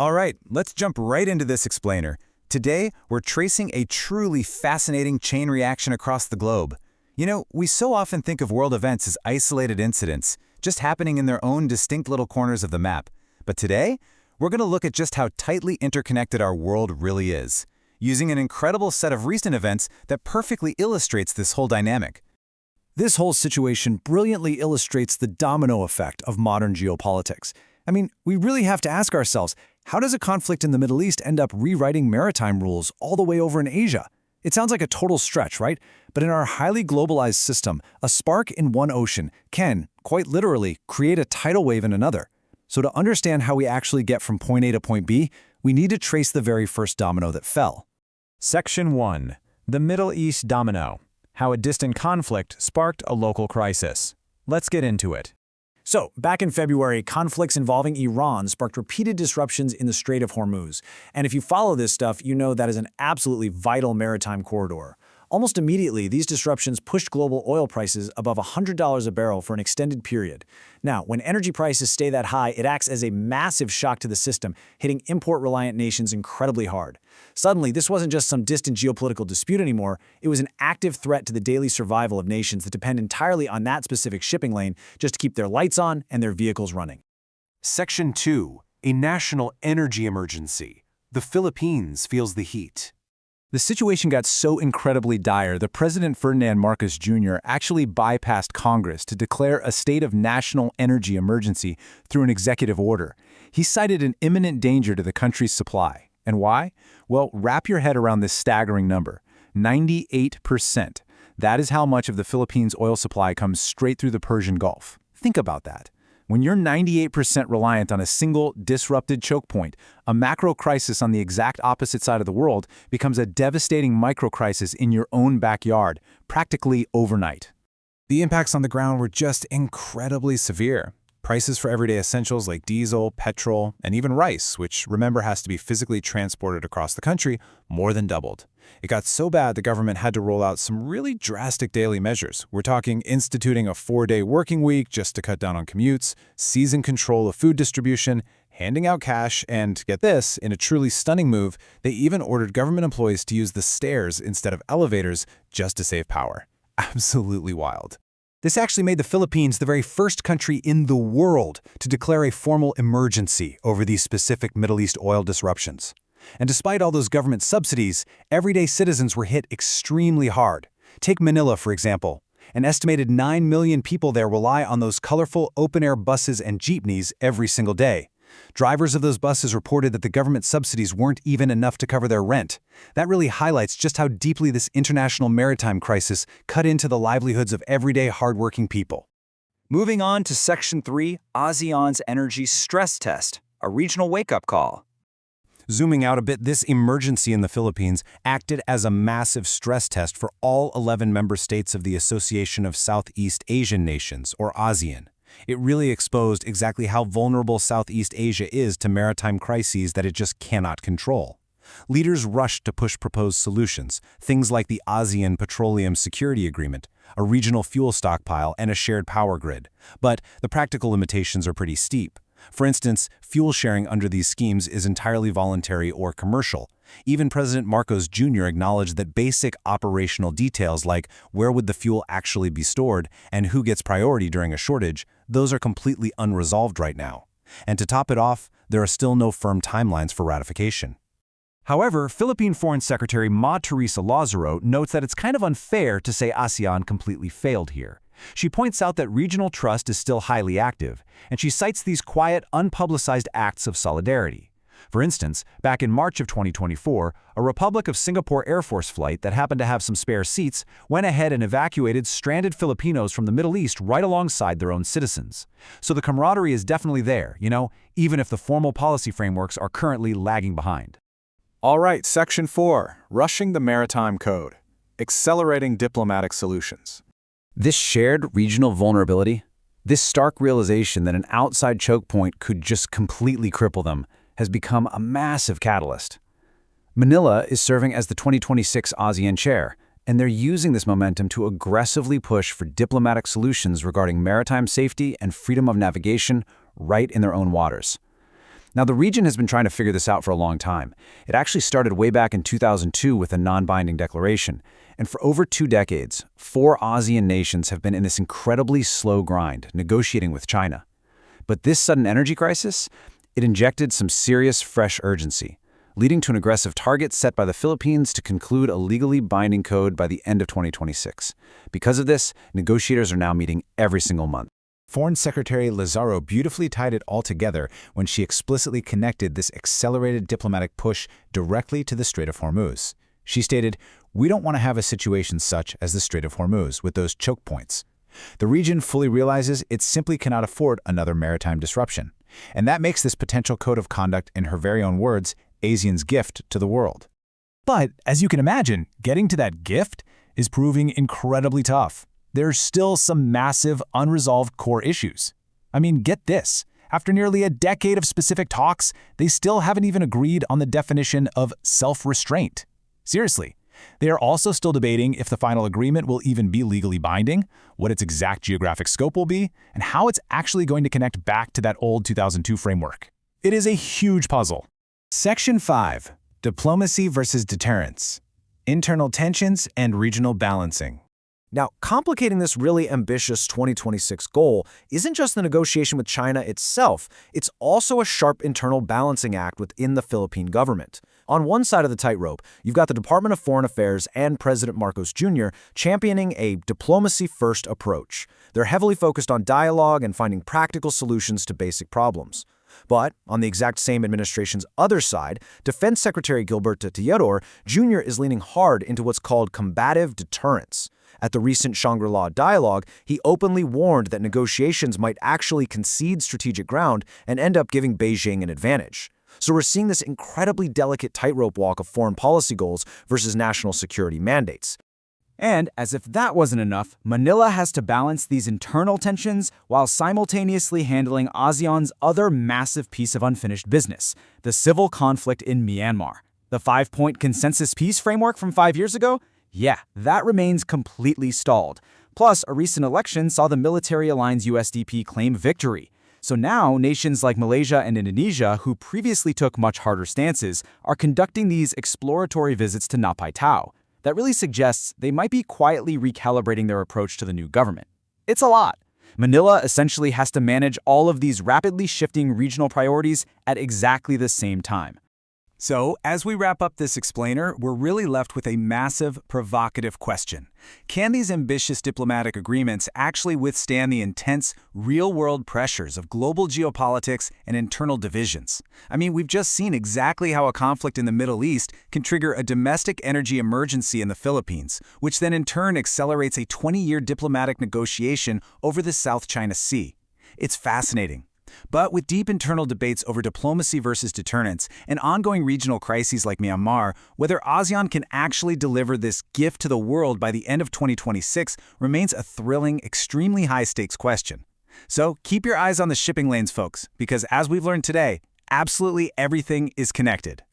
All right, let's jump right into this explainer. Today, we're tracing a truly fascinating chain reaction across the globe. You know, we so often think of world events as isolated incidents, just happening in their own distinct little corners of the map. But today, we're going to look at just how tightly interconnected our world really is, using an incredible set of recent events that perfectly illustrates this whole dynamic. This whole situation brilliantly illustrates the domino effect of modern geopolitics. I mean, we really have to ask ourselves, how does a conflict in the Middle East end up rewriting maritime rules all the way over in Asia? It sounds like a total stretch, right? But in our highly globalized system, a spark in one ocean can, quite literally, create a tidal wave in another. So to understand how we actually get from point A to point B, we need to trace the very first domino that fell. Section 1. The Middle East Domino. How a distant conflict sparked a local crisis. Let's get into it. So, back in February, conflicts involving Iran sparked repeated disruptions in the Strait of Hormuz. And if you follow this stuff, you know that is an absolutely vital maritime corridor. Almost immediately, these disruptions pushed global oil prices above $100 a barrel for an extended period. Now, when energy prices stay that high, it acts as a massive shock to the system, hitting import-reliant nations incredibly hard. Suddenly, this wasn't just some distant geopolitical dispute anymore, it was an active threat to the daily survival of nations that depend entirely on that specific shipping lane just to keep their lights on and their vehicles running. Section 2. A national energy emergency. The Philippines feels the heat. The situation got so incredibly dire that President Ferdinand Marcos Jr. actually bypassed Congress to declare a state of national energy emergency through an executive order. He cited an imminent danger to the country's supply. And why? Well, wrap your head around this staggering number. 98%. That is how much of the Philippines' oil supply comes straight through the Persian Gulf. Think about that. When you're 98% reliant on a single, disrupted choke point, a macro crisis on the exact opposite side of the world becomes a devastating micro crisis in your own backyard, practically overnight. The impacts on the ground were just incredibly severe. Prices for everyday essentials like diesel, petrol, and even rice, which remember has to be physically transported across the country, more than doubled. It got so bad the government had to roll out some really drastic daily measures. We're talking instituting a 4-day working week just to cut down on commutes, seizing control of food distribution, handing out cash, and get this, in a truly stunning move, they even ordered government employees to use the stairs instead of elevators just to save power. Absolutely wild. This actually made the Philippines the very first country in the world to declare a formal emergency over these specific Middle East oil disruptions. And despite all those government subsidies, everyday citizens were hit extremely hard. Take Manila, for example. An estimated 9 million people there rely on those colorful open-air buses and jeepneys every single day. Drivers of those buses reported that the government subsidies weren't even enough to cover their rent. That really highlights just how deeply this international maritime crisis cut into the livelihoods of everyday hardworking people. Moving on to Section 3, ASEAN's energy stress test, a regional wake-up call. Zooming out a bit, this emergency in the Philippines acted as a massive stress test for all 11 member states of the Association of Southeast Asian Nations, or ASEAN. It really exposed exactly how vulnerable Southeast Asia is to maritime crises that it just cannot control. Leaders rushed to push proposed solutions, things like the ASEAN Petroleum Security Agreement, a regional fuel stockpile, and a shared power grid. But the practical limitations are pretty steep. For instance, fuel sharing under these schemes is entirely voluntary or commercial. Even President Marcos Jr. acknowledged that basic operational details like where would the fuel actually be stored and who gets priority during a shortage, those are completely unresolved right now. And to top it off, there are still no firm timelines for ratification. However, Philippine Foreign Secretary Ma Teresa Lazaro notes that it's kind of unfair to say ASEAN completely failed here. She points out that regional trust is still highly active, and she cites these quiet, unpublicized acts of solidarity. For instance, back in March of 2024, a Republic of Singapore Air Force flight that happened to have some spare seats went ahead and evacuated stranded Filipinos from the Middle East right alongside their own citizens. So the camaraderie is definitely there, even if the formal policy frameworks are currently lagging behind. All right, Section 4, Rushing the Maritime Code, Accelerating Diplomatic Solutions. This shared regional vulnerability, this stark realization that an outside choke point could just completely cripple them, has become a massive catalyst. Manila is serving as the 2026 ASEAN chair, and they're using this momentum to aggressively push for diplomatic solutions regarding maritime safety and freedom of navigation right in their own waters. Now, the region has been trying to figure this out for a long time. It actually started way back in 2002 with a non-binding declaration. And for over 2 decades, 4 ASEAN nations have been in this incredibly slow grind, negotiating with China. But this sudden energy crisis, it injected some serious fresh urgency, leading to an aggressive target set by the Philippines to conclude a legally binding code by the end of 2026. Because of this, negotiators are now meeting every single month. Foreign Secretary Lazaro beautifully tied it all together when she explicitly connected this accelerated diplomatic push directly to the Strait of Hormuz. She stated, "We don't want to have a situation such as the Strait of Hormuz with those choke points." The region fully realizes it simply cannot afford another maritime disruption. And that makes this potential code of conduct, in her very own words, ASEAN's gift to the world. But, as you can imagine, getting to that gift is proving incredibly tough. There's still some massive, unresolved core issues. I mean, get this. After nearly a decade of specific talks, they still haven't even agreed on the definition of self-restraint. Seriously. They are also still debating if the final agreement will even be legally binding, what its exact geographic scope will be, and how it's actually going to connect back to that old 2002 framework. It is a huge puzzle. Section 5. Diplomacy versus deterrence. Internal tensions and regional balancing. Now, complicating this really ambitious 2026 goal isn't just the negotiation with China itself, it's also a sharp internal balancing act within the Philippine government. On one side of the tightrope, you've got the Department of Foreign Affairs and President Marcos Jr. championing a diplomacy-first approach. They're heavily focused on dialogue and finding practical solutions to basic problems. But on the exact same administration's other side, Defense Secretary Gilberto Teodoro Jr. is leaning hard into what's called combative deterrence. At the recent Shangri-La dialogue, he openly warned that negotiations might actually concede strategic ground and end up giving Beijing an advantage. So we're seeing this incredibly delicate tightrope walk of foreign policy goals versus national security mandates. And as if that wasn't enough, Manila has to balance these internal tensions while simultaneously handling ASEAN's other massive piece of unfinished business, the civil conflict in Myanmar. The 5-point consensus peace framework from 5 years ago? Yeah, that remains completely stalled. Plus, a recent election saw the military-aligned USDP claim victory. So now, nations like Malaysia and Indonesia, who previously took much harder stances, are conducting these exploratory visits to Nap Hai Tao. That really suggests they might be quietly recalibrating their approach to the new government. It's a lot. Manila essentially has to manage all of these rapidly shifting regional priorities at exactly the same time. So, as we wrap up this explainer, we're really left with a massive, provocative question. Can these ambitious diplomatic agreements actually withstand the intense, real-world pressures of global geopolitics and internal divisions? I mean, we've just seen exactly how a conflict in the Middle East can trigger a domestic energy emergency in the Philippines, which then in turn accelerates a 20-year diplomatic negotiation over the South China Sea. It's fascinating. But with deep internal debates over diplomacy versus deterrence and ongoing regional crises like Myanmar, whether ASEAN can actually deliver this gift to the world by the end of 2026 remains a thrilling, extremely high-stakes question. So keep your eyes on the shipping lanes, folks, because as we've learned today, absolutely everything is connected.